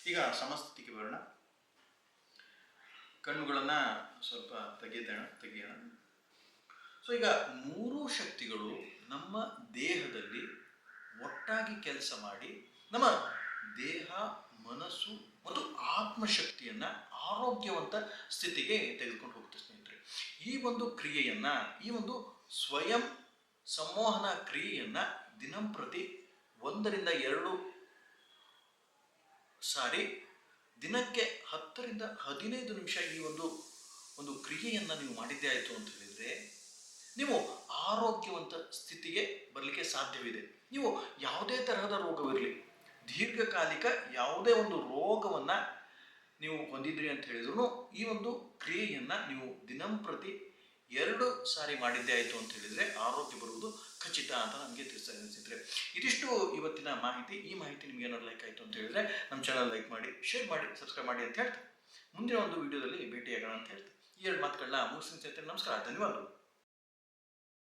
ಈಗ ಸಮಸ್ಥಿತಿಗೆ ಬರೋಣ. ಕಣ್ಣುಗಳನ್ನು ಸ್ವಲ್ಪ ತೆಗೆಯೋಣ. ಸೊ ಈಗ ಮೂರು ಶಕ್ತಿಗಳು ನಮ್ಮ ದೇಹದಲ್ಲಿ ಒಟ್ಟಾಗಿ ಕೆಲಸ ಮಾಡಿ ನಮ್ಮ ದೇಹ, ಮನಸ್ಸು ಮತ್ತು ಆತ್ಮಶಕ್ತಿಯನ್ನ ಆರೋಗ್ಯವಂತ ಸ್ಥಿತಿಗೆ ತೆಗೆದುಕೊಂಡು ಹೋಗುತ್ತೆ ಸ್ನೇಹಿತರೆ. ಈ ಒಂದು ಕ್ರಿಯೆಯನ್ನ, ಈ ಒಂದು ಸ್ವಯಂ ಸಂಮೋಹನ ಕ್ರಿಯೆಯನ್ನ ದಿನಂಪ್ರತಿ 1 ರಿಂದ 2 ಸಾರಿ ದಿನಕ್ಕೆ 10 ರಿಂದ 15 ನಿಮಿಷ ಈ ಒಂದು ಕ್ರಿಯೆಯನ್ನ ನೀವು ಮಾಡಿದ್ದೇ ಆಯಿತು ಅಂತ ಹೇಳಿದ್ರೆ ನೀವು ಆರೋಗ್ಯವಂತ ಸ್ಥಿತಿಗೆ ಬರಲಿಕ್ಕೆ ಸಾಧ್ಯವಿದೆ. ನೀವು ಯಾವುದೇ ತರಹದ ರೋಗವಿರಲಿ, ದೀರ್ಘಕಾಲಿಕ ಯಾವುದೇ ಒಂದು ರೋಗವನ್ನ ನೀವು ಹೊಂದಿದ್ರಿ ಅಂತ ಹೇಳಿದ್ರು ಈ ಒಂದು ಕ್ರಿಯೆಯನ್ನ ನೀವು ದಿನಂಪ್ರತಿ 2 ಸಾರಿ ಮಾಡಿದ್ದೇ ಆಯಿತು ಅಂತ ಹೇಳಿದ್ರೆ ಆರೋಗ್ಯ ಬರುವುದು ಖಚಿತ ಅಂತ ನಮಗೆ ತಿಳಿಸ್ತಾ ಇದ್ದಾರೆ. ಇದಿಷ್ಟು ಇವತ್ತಿನ ಮಾಹಿತಿ. ಈ ಮಾಹಿತಿ ನಿಮ್ಗೆ ಏನಾದ್ರು ಲೈಕ್ ಆಯಿತು ಅಂತ ಹೇಳಿದ್ರೆ ನಮ್ಮ ಚಾನಲ್ ಲೈಕ್ ಮಾಡಿ, ಶೇರ್ ಮಾಡಿ, ಸಬ್ಸ್ಕ್ರೈಬ್ ಮಾಡಿ ಅಂತ ಹೇಳ್ತಾ ಮುಂದಿನ ಒಂದು ವಿಡಿಯೋದಲ್ಲಿ ಭೇಟಿಯಾಗೋಣ ಅಂತ ಹೇಳ್ತಾ ಈ 2 ಮಾತುಗಳನ್ನ ಮುಗಿಸ್ತೀನಿ. ನಮಸ್ಕಾರ, ಧನ್ಯವಾದಗಳು.